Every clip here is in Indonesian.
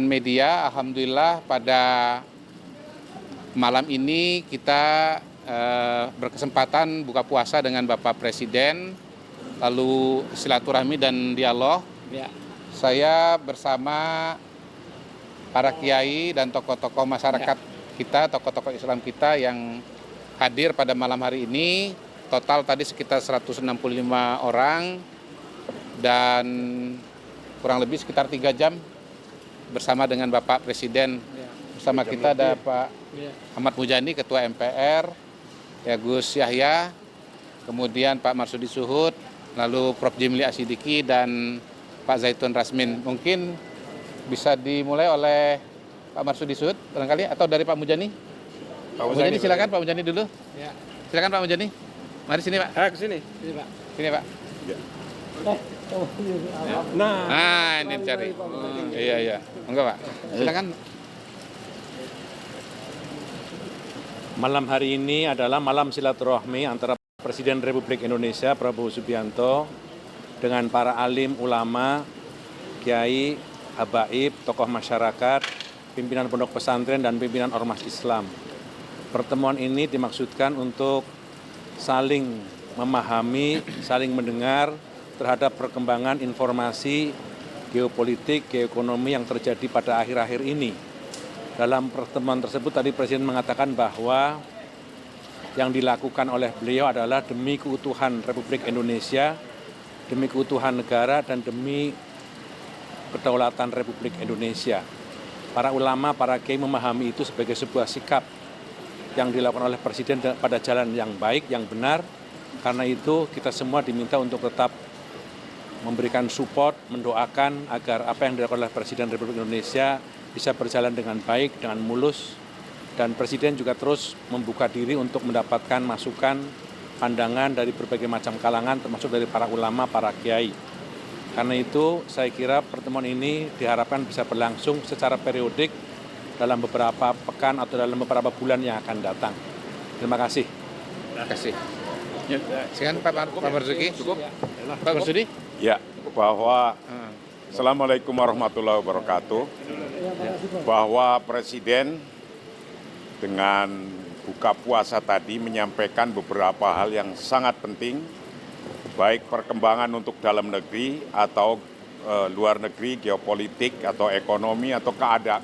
Media, alhamdulillah pada malam ini kita berkesempatan buka puasa dengan Bapak Presiden, lalu silaturahmi dan dialog. Ya. Saya bersama para kiai dan tokoh-tokoh masyarakat kita, tokoh-tokoh Islam kita yang hadir pada malam hari ini. Total tadi sekitar 165 orang dan kurang lebih sekitar 3 jam bersama dengan Bapak Presiden. Bersama kita ada Pak Ahmad Muzani, Ketua MPR, ya Gus Yahya, kemudian Pak Marsudi Suhud, lalu Prof. Jimli Asidiki dan Pak Zaitun Rasmin. Mungkin bisa dimulai oleh Pak Marsudi Suhud barangkali atau dari Pak Muzani. Pak Muzani silakan, Pak Muzani dulu. Ya. Silakan Pak Muzani. Mari sini Pak. Ke sini. Sini Pak. Sini Pak. Ya. Nah, ini cari. Iya. Enggak Pak. Silakan. Malam hari ini adalah malam silaturahmi antara Presiden Republik Indonesia Prabowo Subianto dengan para alim ulama, kiai, habaib, tokoh masyarakat, pimpinan pondok pesantren dan pimpinan ormas Islam. Pertemuan ini dimaksudkan untuk saling memahami, saling mendengar terhadap perkembangan informasi geopolitik, geoekonomi yang terjadi pada akhir-akhir ini. Dalam pertemuan tersebut tadi Presiden mengatakan bahwa yang dilakukan oleh beliau adalah demi keutuhan Republik Indonesia, demi keutuhan negara, dan demi kedaulatan Republik Indonesia. Para ulama, para kiai memahami itu sebagai sebuah sikap yang dilakukan oleh Presiden pada jalan yang baik, yang benar. Karena itu kita semua diminta untuk tetap memberikan support, mendoakan agar apa yang dilakukan oleh Presiden Republik Indonesia bisa berjalan dengan baik, dengan mulus. Dan Presiden juga terus membuka diri untuk mendapatkan masukan, pandangan dari berbagai macam kalangan, termasuk dari para ulama, para kiai. Karena itu saya kira pertemuan ini diharapkan bisa berlangsung secara periodik dalam beberapa pekan atau dalam beberapa bulan yang akan datang. Terima kasih. Terima kasih. Silakan Pak Marzuki. Cukup. Pak Marsudi. Ya, bahwa Assalamualaikum warahmatullahi wabarakatuh. Bahwa Presiden dengan buka puasa tadi menyampaikan beberapa hal yang sangat penting, baik perkembangan untuk dalam negeri atau luar negeri, geopolitik atau ekonomi atau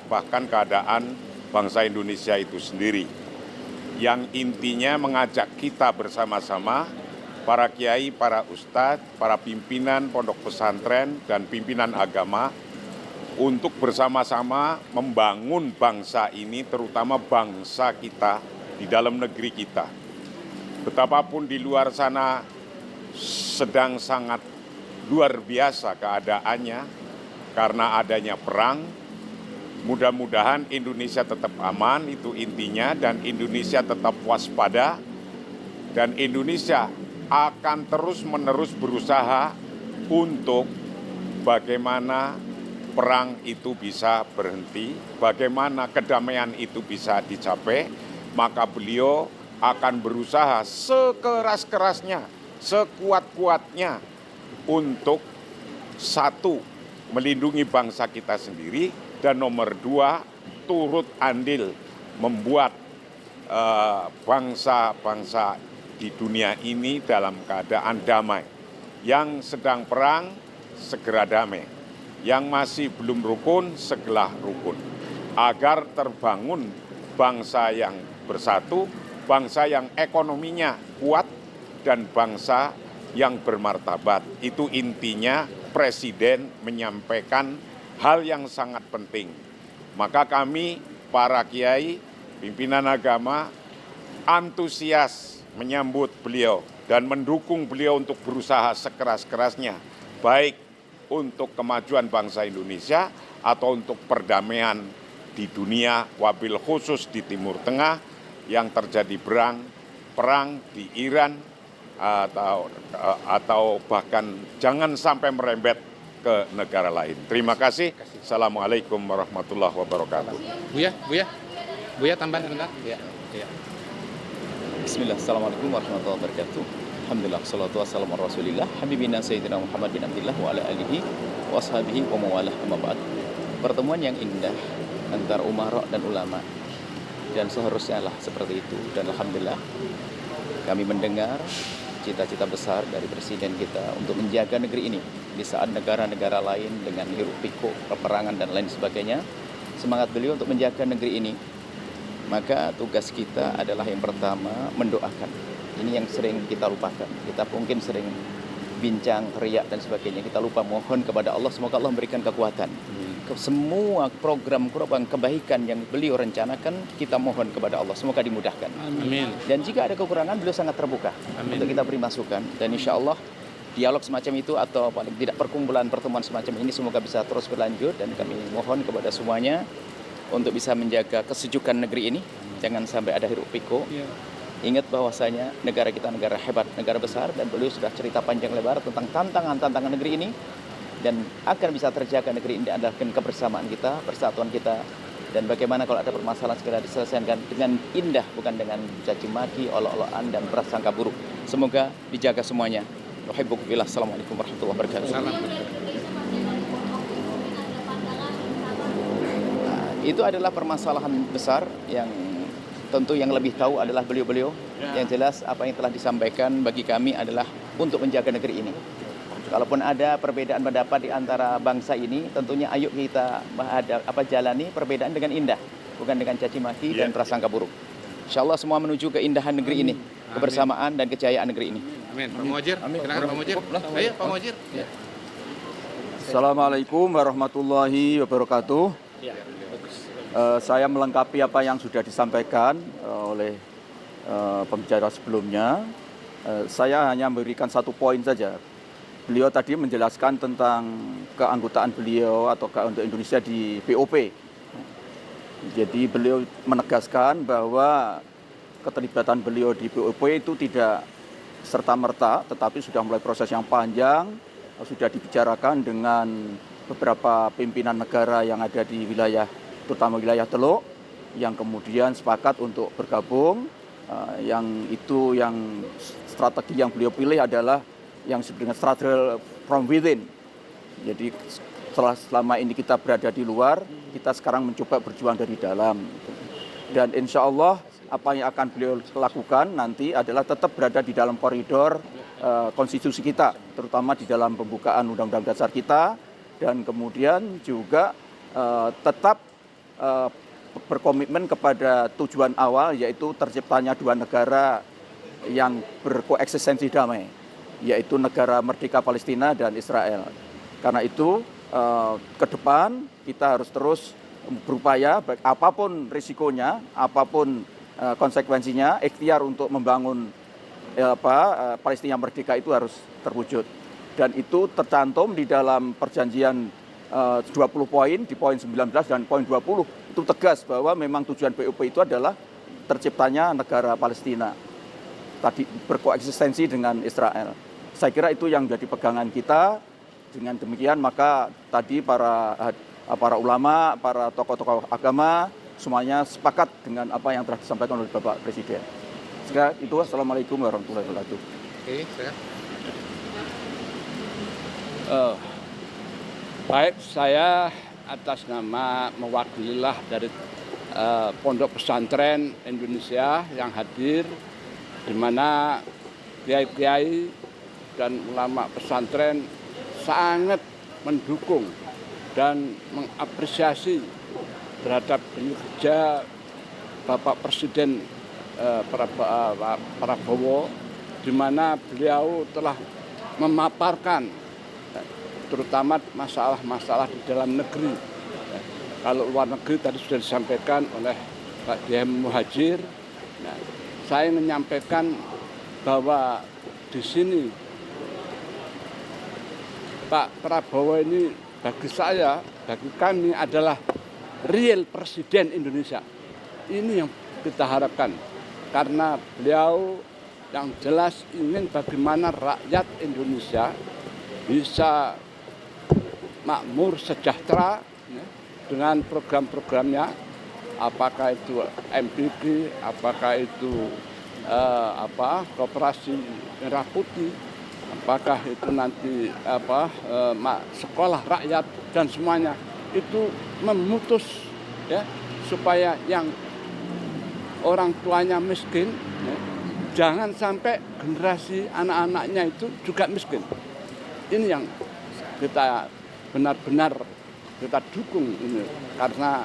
bahkan keadaan bangsa Indonesia itu sendiri. Yang intinya mengajak kita bersama-sama, para kiai, para ustadz, para pimpinan pondok pesantren dan pimpinan agama untuk bersama-sama membangun bangsa ini, terutama bangsa kita di dalam negeri kita. Betapapun di luar sana sedang sangat luar biasa keadaannya karena adanya perang. Mudah-mudahan Indonesia tetap aman, itu intinya, dan Indonesia tetap waspada, dan Indonesia akan terus-menerus berusaha untuk bagaimana perang itu bisa berhenti, bagaimana kedamaian itu bisa dicapai. Maka beliau akan berusaha sekeras-kerasnya, sekuat-kuatnya untuk satu, melindungi bangsa kita sendiri, dan nomor dua, turut andil membuat bangsa-bangsa di dunia ini dalam keadaan damai. Yang sedang perang, segera damai. Yang masih belum rukun, segera rukun. Agar terbangun bangsa yang bersatu, bangsa yang ekonominya kuat, dan bangsa yang bermartabat. Itu intinya Presiden menyampaikan hal yang sangat penting. Maka kami, para kiai, pimpinan agama, antusias menyambut beliau dan mendukung beliau untuk berusaha sekeras-kerasnya, baik untuk kemajuan bangsa Indonesia atau untuk perdamaian di dunia, wabil khusus di Timur Tengah yang terjadi perang di Iran, atau bahkan jangan sampai merembet ke negara lain. Terima kasih. Assalamualaikum warahmatullahi wabarakatuh. Buya tambahan sebentar. Ya. Bismillah, Assalamualaikum warahmatullahi wabarakatuh. Alhamdulillah, salatu wassalamu ala rasulillah, habibina sayyidina Muhammad bin Abdillah wa ala alihi wa ashabihi wa mawalah, amma ba'd. pertemuan yang indah antara umara dan ulama, dan seharusnya lah seperti itu. Dan alhamdulillah kami mendengar cita-cita besar dari presiden kita untuk menjaga negeri ini di saat negara-negara lain dengan hiruk pikuk peperangan dan lain sebagainya. Semangat beliau untuk menjaga negeri ini, maka tugas kita adalah yang pertama mendoakan. Ini yang sering kita lupakan. Kita mungkin sering bincang, riak dan sebagainya. Kita lupa mohon kepada Allah, semoga Allah memberikan kekuatan. Semua program kebaikan yang beliau rencanakan, kita mohon kepada Allah, semoga dimudahkan. Amin. Dan jika ada kekurangan, beliau sangat terbuka untuk kita beri masukan. Dan insya Allah dialog semacam itu atau paling tidak perkumpulan pertemuan semacam ini semoga bisa terus berlanjut. Dan kami mohon kepada semuanya untuk bisa menjaga kesejukan negeri ini. Jangan sampai ada hiruk pikuk. Ingat bahwasanya negara kita negara hebat, negara besar, dan beliau sudah cerita panjang lebar tentang tantangan-tantangan negeri ini. Dan akan bisa terjaga negeri ini adalah kebersamaan kita, persatuan kita. Dan bagaimana kalau ada permasalahan segera diselesaikan dengan indah, bukan dengan caci maki, olok-olokan dan prasangka buruk. Semoga dijaga semuanya. Uhibbukum fillah. Assalamualaikum warahmatullahi wabarakatuh. Nah, itu adalah permasalahan besar yang tentu yang lebih tahu adalah beliau-beliau. Yang jelas apa yang telah disampaikan bagi kami adalah untuk menjaga negeri ini. Kalaupun ada perbedaan pendapat di antara bangsa ini, tentunya ayo kita jalani perbedaan dengan indah, bukan dengan caci maki dan prasangka buruk. Insyaallah semua menuju keindahan negeri ini, kebersamaan dan kejayaan negeri ini. Amin. Pak Muhajir, silakan Pak Muhajir. Ayo Pak Muhajir. Assalamualaikum warahmatullahi wabarakatuh. Saya melengkapi apa yang sudah disampaikan oleh pembicara sebelumnya. Saya hanya memberikan satu poin saja. Beliau tadi menjelaskan tentang keanggotaan beliau atau untuk Indonesia di BOP. Jadi beliau menegaskan bahwa keterlibatan beliau di BOP itu tidak serta-merta, tetapi sudah mulai proses yang panjang, sudah dibicarakan dengan beberapa pimpinan negara yang ada di wilayah, terutama wilayah Teluk, yang kemudian sepakat untuk bergabung. Yang strategi yang beliau pilih adalah yang disebut dengan strategi from within. Jadi selama ini kita berada di luar, kita sekarang mencoba berjuang dari dalam. Dan insya Allah apa yang akan beliau lakukan nanti adalah tetap berada di dalam koridor konstitusi kita, terutama di dalam pembukaan Undang-Undang Dasar kita, dan kemudian juga tetap berkomitmen kepada tujuan awal, yaitu terciptanya dua negara yang berkoeksistensi damai, yaitu negara merdeka Palestina dan Israel. Karena itu ke depan kita harus terus berupaya, baik apapun risikonya, apapun konsekuensinya, ikhtiar untuk membangun Palestina merdeka itu harus terwujud. Dan itu tercantum di dalam perjanjian 20 poin, di poin 19 dan poin 20, itu tegas bahwa memang tujuan BOP itu adalah terciptanya negara Palestina, tadi berkoeksistensi dengan Israel. Saya kira itu yang menjadi pegangan kita. Dengan demikian maka tadi para ulama, para tokoh-tokoh agama semuanya sepakat dengan apa yang telah disampaikan oleh Bapak Presiden. Sekarang itu, Assalamualaikum warahmatullahi wabarakatuh. Oke, saya. Baik, saya atas nama mewakililah dari Pondok Pesantren Indonesia yang hadir, di mana kiai-kiai dan ulama pesantren sangat mendukung dan mengapresiasi terhadap kinerja Bapak Presiden Prabowo, di mana beliau telah memaparkan terutama masalah-masalah di dalam negeri. Kalau luar negeri tadi sudah disampaikan oleh Pak Kiai Muhajir. Nah, saya menyampaikan bahwa di sini Pak Prabowo ini bagi saya, bagi kami adalah real Presiden Indonesia. Ini yang kita harapkan, karena beliau yang jelas ingin bagaimana rakyat Indonesia bisa makmur, sejahtera ya, dengan program-programnya, apakah itu MPK, apakah itu Koperasi Merah Putih, apakah itu nanti sekolah rakyat dan semuanya. itu memutus ya supaya yang orang tuanya miskin ya, jangan sampai generasi anak-anaknya itu juga miskin. Ini yang kita benar-benar kita dukung ini, karena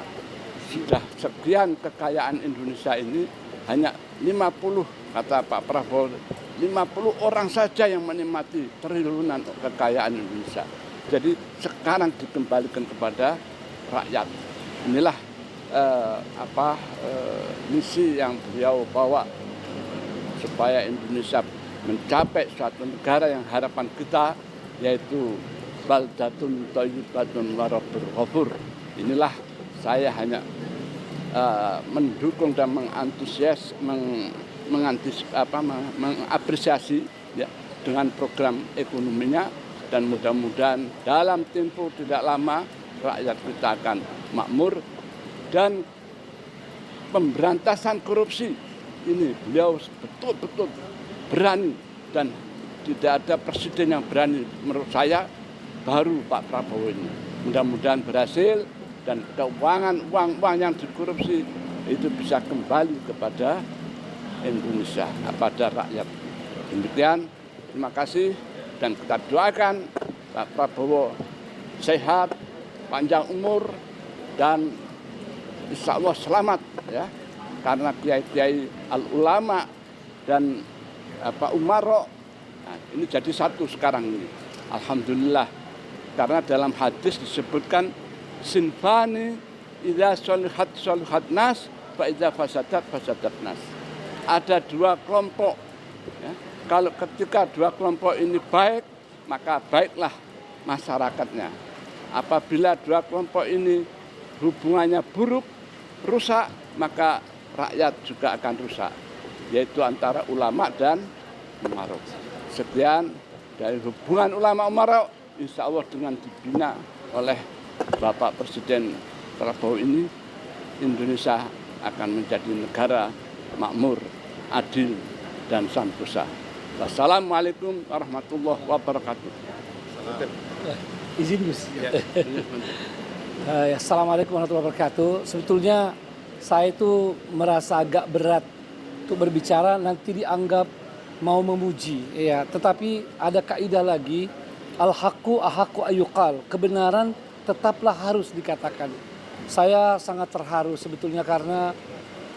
sudah sekian kekayaan Indonesia ini hanya 50, kata Pak Prabowo, 50 orang saja yang menikmati triliunan kekayaan Indonesia. Jadi sekarang dikembalikan kepada rakyat. Inilah misi yang beliau bawa supaya Indonesia mencapai suatu negara yang harapan kita yaitu baldatun thayyibatun wa rabbul ghafur. Inilah saya hanya mendukung dan mengapresiasi ya, dengan program ekonominya, dan mudah-mudahan dalam tempo tidak lama rakyat kita akan makmur. Dan pemberantasan korupsi ini beliau betul-betul berani, dan tidak ada presiden yang berani menurut saya baru Pak Prabowo ini. Mudah-mudahan berhasil dan keuangan uang-uang yang dikorupsi itu bisa kembali kepada Indonesia, kepada rakyat. Demikian, terima kasih, dan kita doakan Pak Prabowo sehat, panjang umur, dan insya Allah selamat ya, karena kiai-kiai al-ulama dan umaro ini jadi satu sekarang ini. Alhamdulillah, karena dalam hadis disebutkan sinfani idza sholihat nas fa idza fasadat nas. Ada dua kelompok ya. Kalau ketika dua kelompok ini baik, maka baiklah masyarakatnya. Apabila dua kelompok ini hubungannya buruk, rusak, maka rakyat juga akan rusak, yaitu antara ulama dan umaro. Sekian dari hubungan ulama umaro, insya Allah dengan dibina oleh Bapak Presiden Prabowo ini, Indonesia akan menjadi negara makmur, adil, dan santosa. Wassalamualaikum warahmatullahi wabarakatuh. Izin Gus. Assalamualaikum warahmatullahi wabarakatuh. Sebetulnya saya itu merasa agak berat untuk berbicara, nanti dianggap mau memuji, ya. Tetapi ada kaidah lagi, al-haqqu ahaqqu ayyuqal. Kebenaran tetaplah harus dikatakan. Saya sangat terharu sebetulnya karena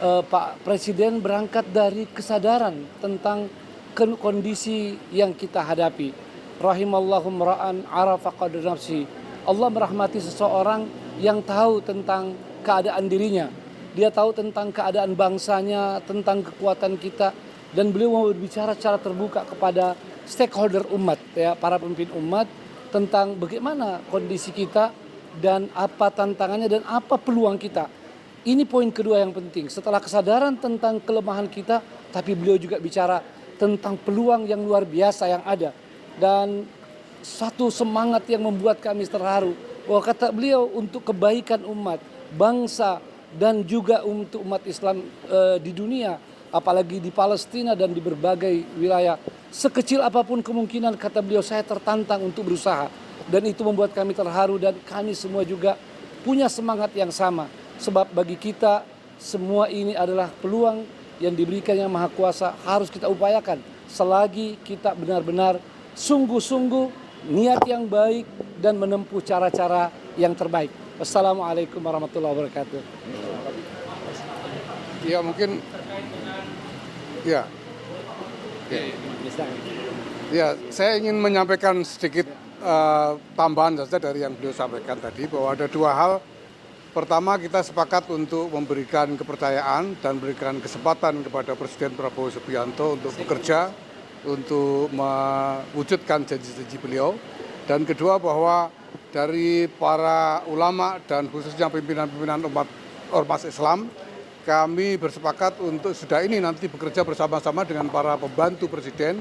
Pak Presiden berangkat dari kesadaran tentang kondisi yang kita hadapi. Rahimallahu mra'an arafa qadra nafsi. Allah merahmati seseorang yang tahu tentang keadaan dirinya. Dia tahu tentang keadaan bangsanya, tentang kekuatan kita, dan beliau mau berbicara secara terbuka kepada stakeholder umat, ya, para pemimpin umat, tentang bagaimana kondisi kita dan apa tantangannya dan apa peluang kita. Ini poin kedua yang penting. Setelah kesadaran tentang kelemahan kita, tapi beliau juga bicara tentang peluang yang luar biasa yang ada. Dan satu semangat yang membuat kami terharu, bahwa kata beliau untuk kebaikan umat, bangsa, dan juga untuk umat Islam di dunia, apalagi di Palestina dan di berbagai wilayah. Sekecil apapun kemungkinan, kata beliau, saya tertantang untuk berusaha. Dan itu membuat kami terharu, dan kami semua juga punya semangat yang sama. Sebab bagi kita, semua ini adalah peluang yang diberikan Yang Maha Kuasa, harus kita upayakan selagi kita benar-benar sungguh-sungguh niat yang baik dan menempuh cara-cara yang terbaik. Wassalamualaikum warahmatullahi wabarakatuh. Ya mungkin, ya, saya ingin menyampaikan sedikit tambahan saja dari yang beliau sampaikan tadi, bahwa ada dua hal. Pertama, kita sepakat untuk memberikan kepercayaan dan berikan kesempatan kepada Presiden Prabowo Subianto untuk bekerja, untuk mewujudkan janji-janji beliau. Dan kedua, bahwa dari para ulama dan khususnya pimpinan-pimpinan ormas Islam, kami bersepakat untuk sudah ini nanti bekerja bersama-sama dengan para pembantu Presiden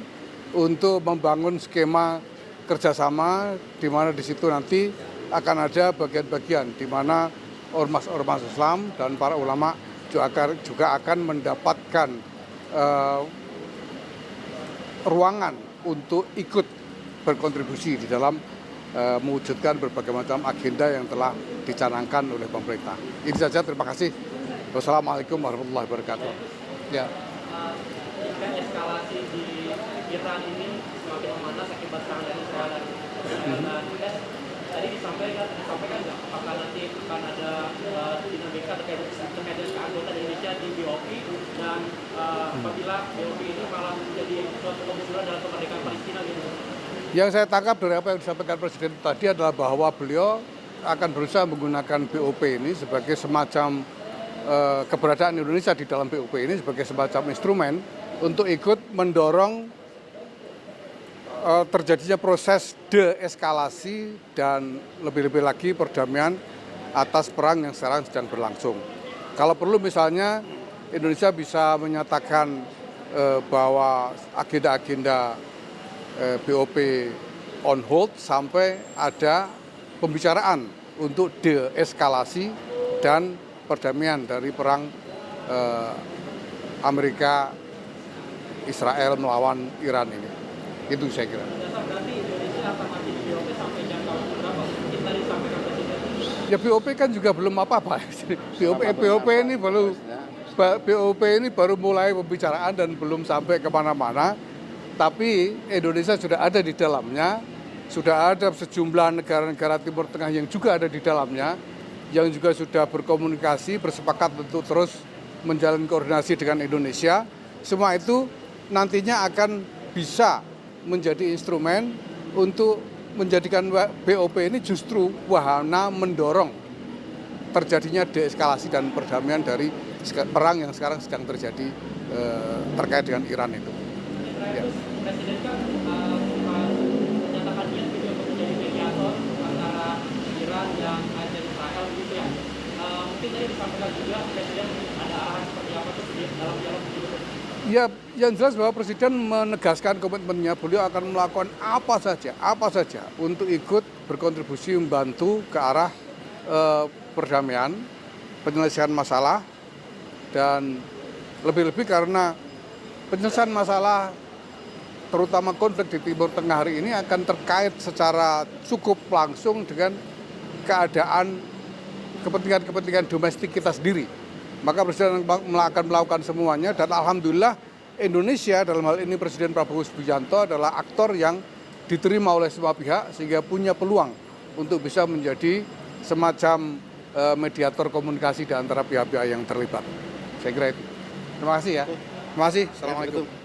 untuk membangun skema kerjasama, di mana di situ nanti akan ada bagian-bagian di mana ormas-ormas Islam dan para ulama juga akan mendapatkan ruangan untuk ikut berkontribusi di dalam mewujudkan berbagai macam agenda yang telah dicanangkan oleh pemerintah. Ini saja, terima kasih. Wassalamualaikum warahmatullahi wabarakatuh. Ya. Jika eskalasi di Iran ini semakin memanas akibat serangan Israel dan US, tadi disampaikan nggak apakah nanti akan ada dinamika terkait dengan keanggotaan Indonesia di BOP dan apabila BOP ini malah menjadi suatu kemunduran dalam kemerdekaan Palestina gitu. Yang saya tangkap dari apa yang disampaikan Presiden tadi adalah bahwa beliau akan berusaha menggunakan BOP ini sebagai semacam keberadaan Indonesia di dalam BOP ini sebagai semacam instrumen untuk ikut mendorong terjadinya proses deeskalasi dan lebih-lebih lagi perdamaian atas perang yang sekarang sedang berlangsung. Kalau perlu misalnya Indonesia bisa menyatakan bahwa agenda-agenda BOP on hold sampai ada pembicaraan untuk deeskalasi dan perdamaian dari perang Amerika Israel melawan Iran ini. Itu saya kira. Ya BOP kan juga belum apa-apa. BOP ini baru mulai pembicaraan dan belum sampai kemana-mana. Tapi Indonesia sudah ada di dalamnya, sudah ada sejumlah negara-negara Timur Tengah yang juga ada di dalamnya, yang juga sudah berkomunikasi, bersepakat untuk terus menjalin koordinasi dengan Indonesia. Semua itu nantinya akan bisa menjadi instrumen untuk menjadikan BOP ini justru wahana mendorong terjadinya deeskalasi dan perdamaian dari perang yang sekarang sedang terjadi terkait dengan Iran itu. Ya. Presiden kan menyatakan niat gitu untuk menjadi mediator antara Iran dan Israel gitu ya. Mungkin tadi disampaikan juga Presiden ada arahan seperti apa tuh dalam dialog gitu. Ya, yang jelas bahwa Presiden menegaskan komitmennya, beliau akan melakukan apa saja untuk ikut berkontribusi membantu ke arah perdamaian, penyelesaian masalah, dan lebih-lebih karena penyelesaian masalah terutama konflik di Timur Tengah hari ini akan terkait secara cukup langsung dengan keadaan kepentingan domestik kita sendiri. Maka Presiden akan melakukan semuanya dan alhamdulillah Indonesia dalam hal ini Presiden Prabowo Subianto adalah aktor yang diterima oleh semua pihak sehingga punya peluang untuk bisa menjadi semacam mediator komunikasi di antara pihak-pihak yang terlibat. Saya kira itu. Terima kasih ya. Terima kasih. Assalamualaikum.